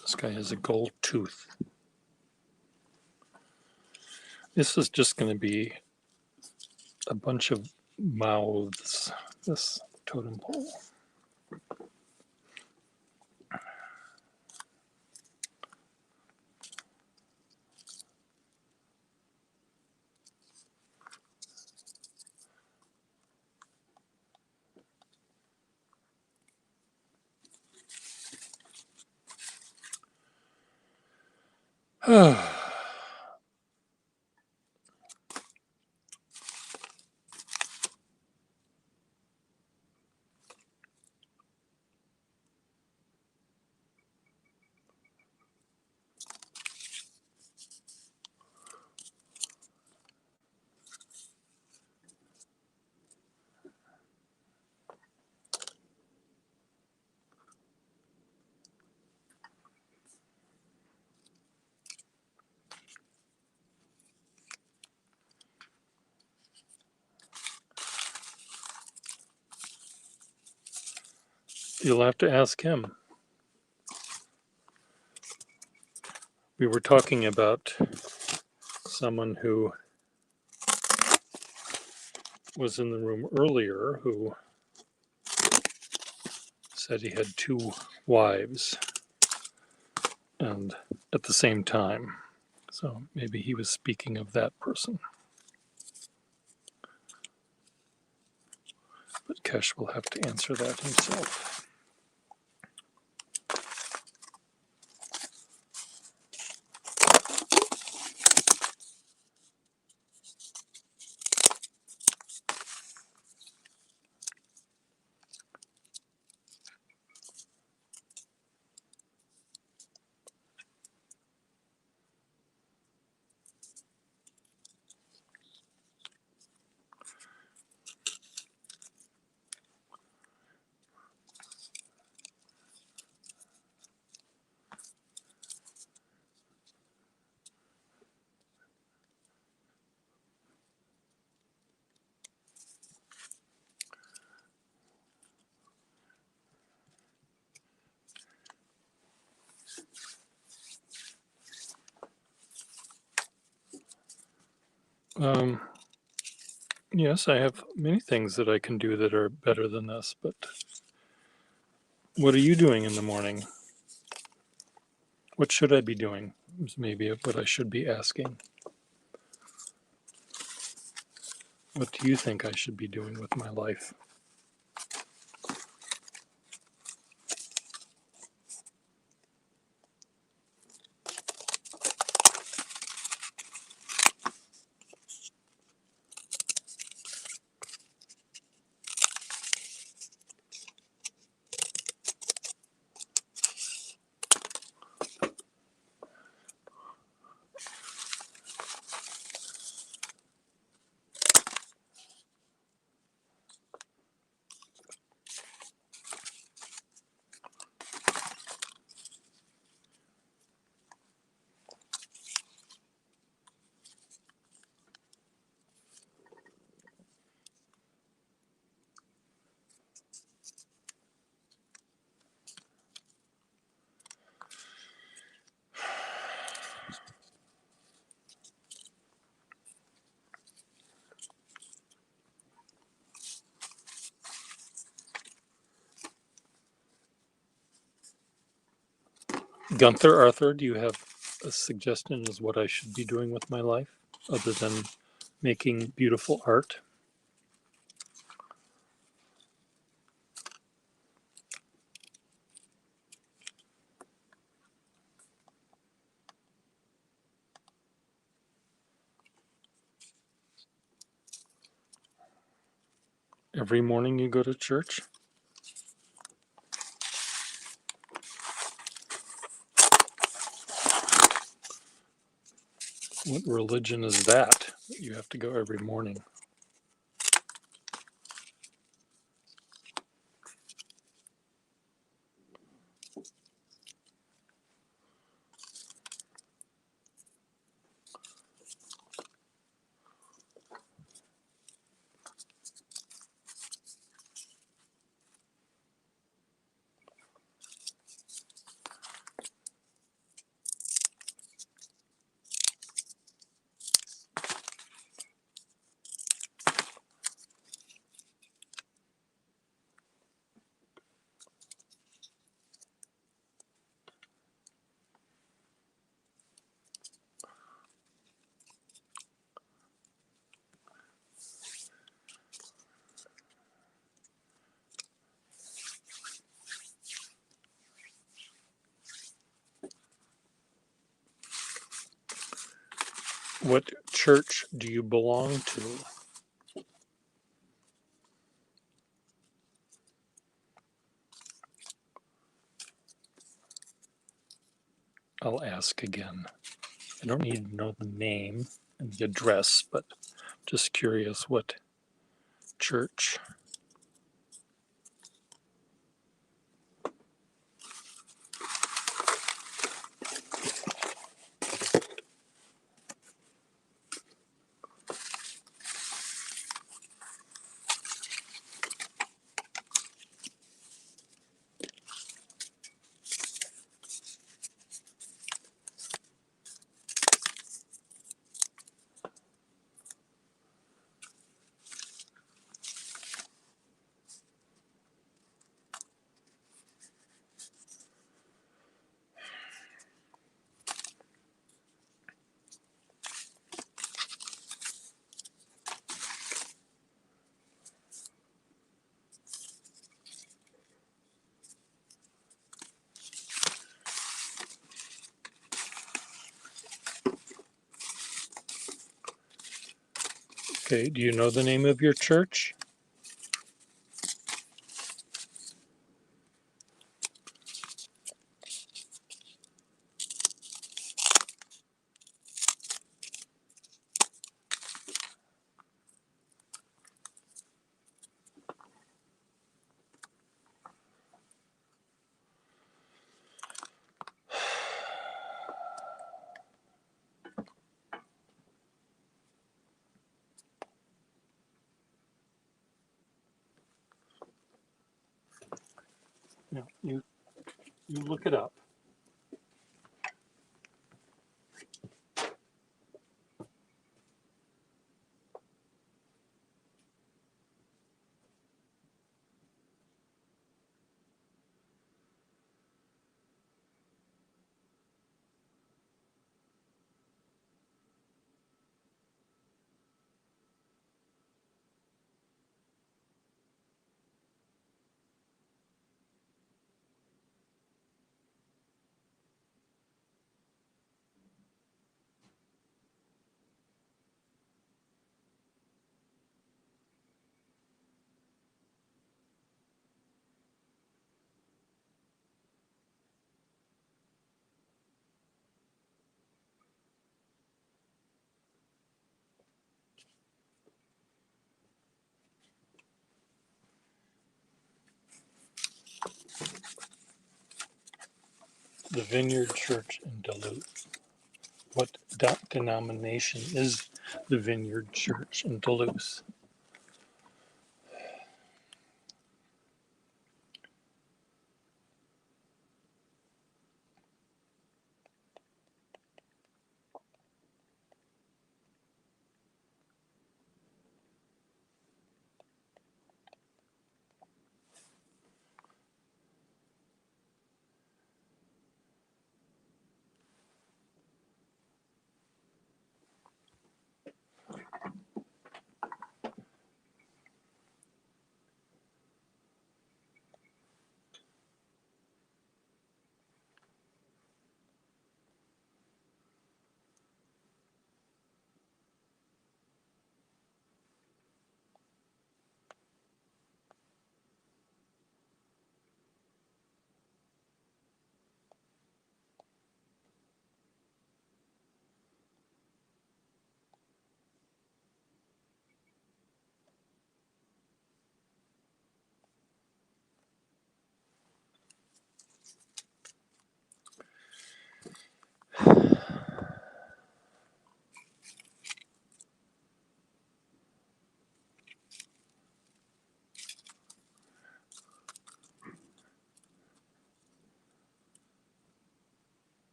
This guy has a gold tooth. This is just going to be a bunch of mouths, this totem pole. You'll have to ask him. We were talking about someone who was in the room earlier who said he had 2 wives and at the same time. So maybe he was speaking of that person. But Kesh will have to answer that himself. Yes, I have many things that I can do that are better than this, but what are you doing in the morning? What should I be doing? Is maybe what I should be asking. What do you think I should be doing with my life? Gunther Arthur, do you have a suggestion as what I should be doing with my life other than making beautiful art? Every morning you go to church? What religion is that? You have to go every morning. What church do you belong to? I'll ask again. I don't need to know the name and the address, but just curious what church. Okay, do you know the name of your church? No, you look it up. The Vineyard Church in Duluth. What denomination is the Vineyard Church in Duluth?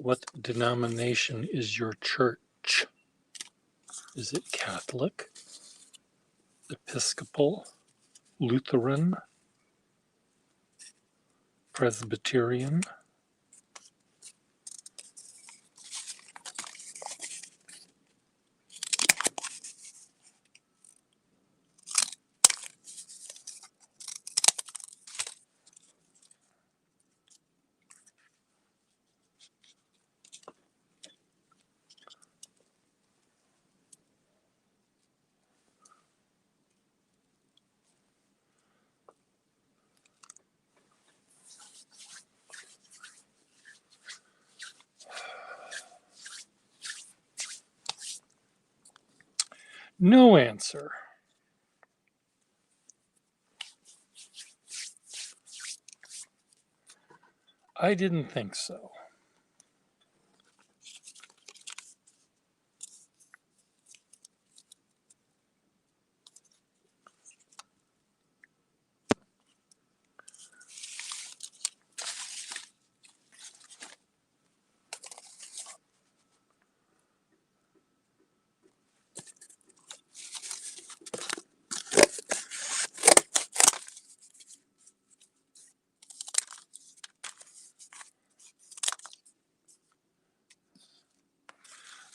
What denomination is your church? Is it Catholic, Episcopal, Lutheran, Presbyterian? No answer. I didn't think so.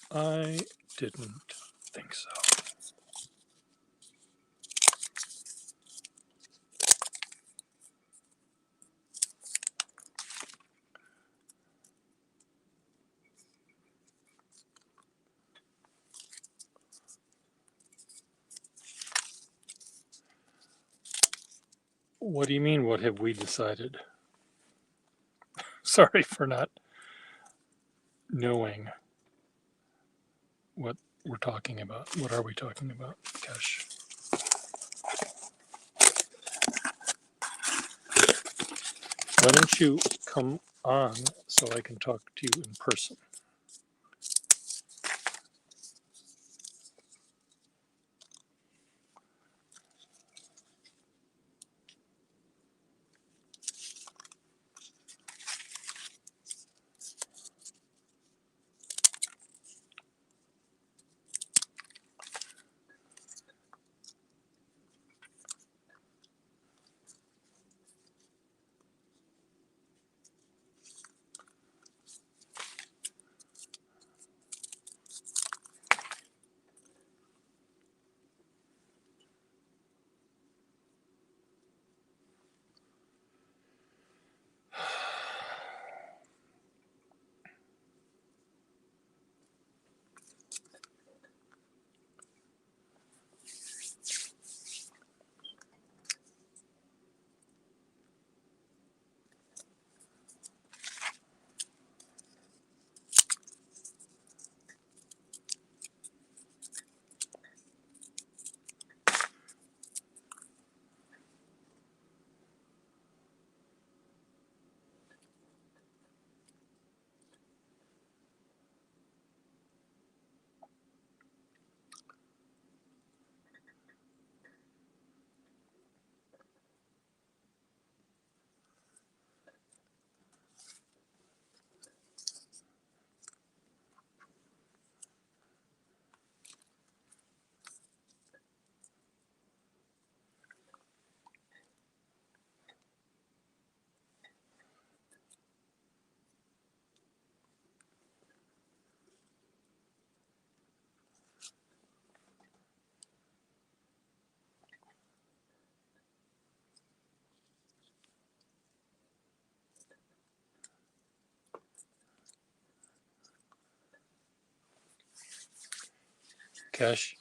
I didn't think so. What do you mean, what have we decided? Sorry for not knowing what we're talking about. What are we talking about, Cash? Why don't you come on so I can talk to you in person? Cash?